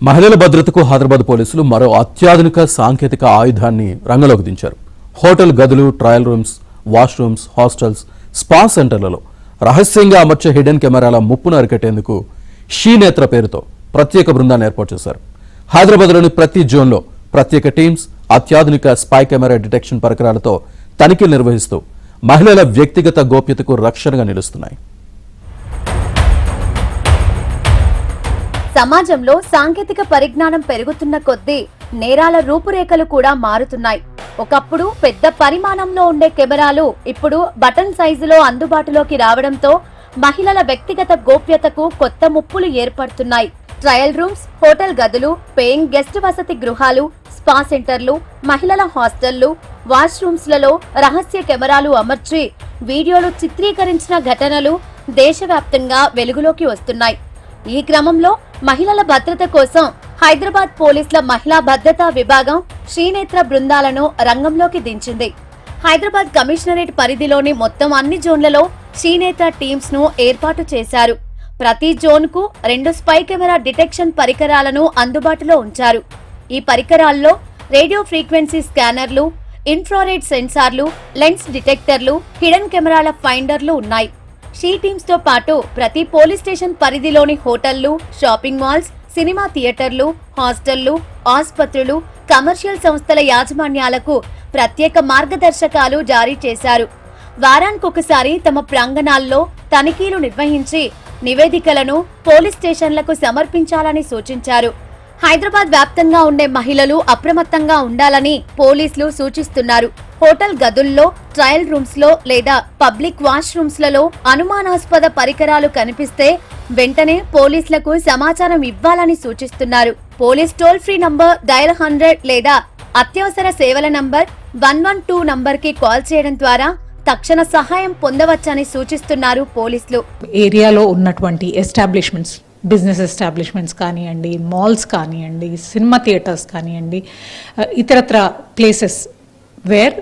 మహిళల భద్రతకు హైదరాబాద్ పోలీసులు మరో అత్యాధునిక సాంకేతిక ఆయుధాన్ని రంగంలోకి దించారు. హోటల్ గదులు, trial rooms, washrooms, hostels, spa సెంటర్లలో రహస్యంగా అమర్చే హిడెన్ కెమెరాల ముప్పును అరికట్టేందుకు షీనేత్ర పేరుతో ప్రత్యేక బృందాన్ని ఏర్పాటు చేశారు. హైదరాబాద్లోని ప్రతి జోన్లో ప్రత్యేక టీమ్స్ అత్యాధునిక స్పై కెమెరా డిటెక్షన్ పరికరాలతో తనిఖీలు నిర్వహిస్తూ మహిళల వ్యక్తిగత గోప్యతకు రక్షణగా నిలుస్తున్నాయి. సమాజంలో సాంకేతిక పరిజ్ఞానం పెరుగుతున్న కొద్దీ నేరాల రూపురేఖలు కూడా మారుతున్నాయి. ఒకప్పుడు పెద్ద పరిమాణంలో ఉండే కెమెరాలు ఇప్పుడు బటన్ సైజులో అందుబాటులోకి రావడంతో మహిళల వ్యక్తిగత గోప్యతకు కొత్త ముప్పులు ఏర్పడుతున్నాయి. ట్రయల్ రూమ్స్, హోటల్ గదులు, పేయింగ్ గెస్ట్ వసతి గృహాలు, స్పా సెంటర్లు, మహిళల హాస్టళ్లు, వాష్రూమ్స్లలో రహస్య కెమెరాలు అమర్చి వీడియోలు చిత్రీకరించిన ఘటనలు దేశవ్యాప్తంగా వెలుగులోకి వస్తున్నాయి. ఈ క్రమంలో మహిళల భద్రత కోసం హైదరాబాద్ పోలీసుల మహిళా భద్రతా విభాగం షీనేత్ర బృందాలను రంగంలోకి దించింది. హైదరాబాద్ కమిషనరేట్ పరిధిలోని మొత్తం అన్ని జోన్లలో షీనేత్ర టీమ్స్ ను ఏర్పాటు చేశారు. ప్రతి జోన్ కు 2 స్పై కెమెరా డిటెక్షన్ పరికరాలను అందుబాటులో ఉంచారు. ఈ పరికరాల్లో రేడియో ఫ్రీక్వెన్సీ స్కానర్లు, ఇన్ఫ్రారెడ్ సెన్సార్లు, లెన్స్ డిటెక్టర్లు, హిడెన్ కెమెరాల ఫైండర్లు ఉన్నాయి. షీ టీమ్స్ తో పాటు ప్రతి పోలీస్ స్టేషన్ పరిధిలోని హోటళ్లు, షాపింగ్ మాల్స్, సినిమా థియేటర్లు, హాస్టళ్లు, ఆసుపత్రులు, కమర్షియల్ సంస్థల యాజమాన్యాలకు ప్రత్యేక మార్గదర్శకాలు జారీ చేశారు. వారానికొకసారి తమ ప్రాంగణాల్లో తనిఖీలు నిర్వహించి నివేదికలను పోలీస్ స్టేషన్లకు సమర్పించాలని సూచించారు. హైదరాబాద్ వ్యాప్తంగా ఉండే మహిళలు అప్రమత్తంగా ఉండాలని పోలీసులు సూచిస్తున్నారు. హోటల్ గదుల్లో, ట్రయల్ రూమ్స్ లో లేదా పబ్లిక్ వాష్రూమ్స్లలో అనుమానాస్పద పరికరాలు కనిపిస్తే వెంటనే పోలీసులకు సమాచారం ఇవ్వాలని సూచిస్తున్నారు. Police toll free number dial 100 లేదా అత్యవసర సేవల నంబర్ 112 నంబర్కి కాల్ చేయడం ద్వారా తక్షణ సహాయం పొందవచ్చని సూచిస్తున్నారు పోలీసులు. ఏరియాలో ఉన్నటువంటి ఎస్టాబ్లిష్మెంట్స్, బిజినెస్ ఎస్టాబ్లిష్మెంట్స్ కానివ్వండి, మాల్స్ కానివ్వండి, సినిమా థియేటర్స్ కానివ్వండి, ఇతరత్ర places where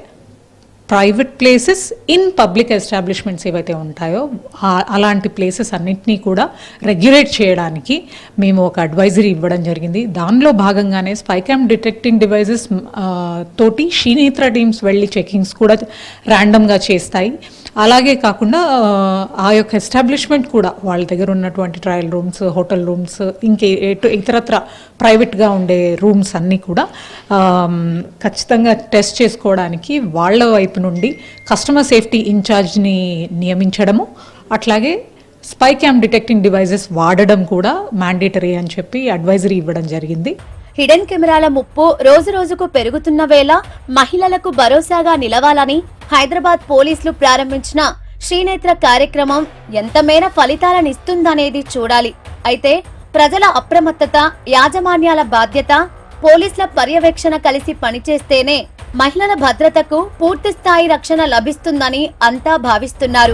private places in public establishments ఏవైతే ఉంటాయో అలాంటి ప్లేసెస్ అన్నింటినీ కూడా రెగ్యులేట్ చేయడానికి మేము ఒక అడ్వైజరీ ఇవ్వడం జరిగింది. దానిలో భాగంగానే స్పై క్యామ్ డిటెక్టింగ్ డివైజెస్ తోటి షీనేత్ర టీమ్స్ వెళ్ళి చెకింగ్స్ కూడా ర్యాండమ్గా చేస్తాయి. అలాగే కాకుండా ఆ యొక్క ఎస్టాబ్లిష్మెంట్ కూడా వాళ్ళ దగ్గర ఉన్నటువంటి ట్రయల్ రూమ్స్, హోటల్ రూమ్స్, ఇతరత్ర ప్రైవేట్గా ఉండే రూమ్స్ అన్నీ కూడా ఖచ్చితంగా టెస్ట్ చేసుకోవడానికి వాళ్ళ వైపు నుండి కస్టమర్ సేఫ్టీ ఇన్ఛార్జ్ని నియమించడము, అట్లాగే స్పై క్యామ్ డిటెక్టింగ్ డివైజెస్ వాడడం కూడా మ్యాండేటరీ అని చెప్పి అడ్వైజరీ ఇవ్వడం జరిగింది. హిడెన్ కెమెరాల ముప్పు రోజు రోజుకు పెరుగుతున్న వేళ మహిళలకు భరోసాగా నిలవాలని హైదరాబాద్ పోలీసులు ప్రారంభించిన షీనేత్ర కార్యక్రమం ఎంత మేర ఫలితాలనిస్తుందనేది చూడాలి. అయితే ప్రజల అప్రమత్తత, యాజమాన్యాల బాధ్యత, పోలీసుల పర్యవేక్షణ కలిసి పనిచేస్తేనే మహిళల భద్రతకు పూర్తిస్థాయి రక్షణ లభిస్తుందని అంతా భావిస్తున్నారు.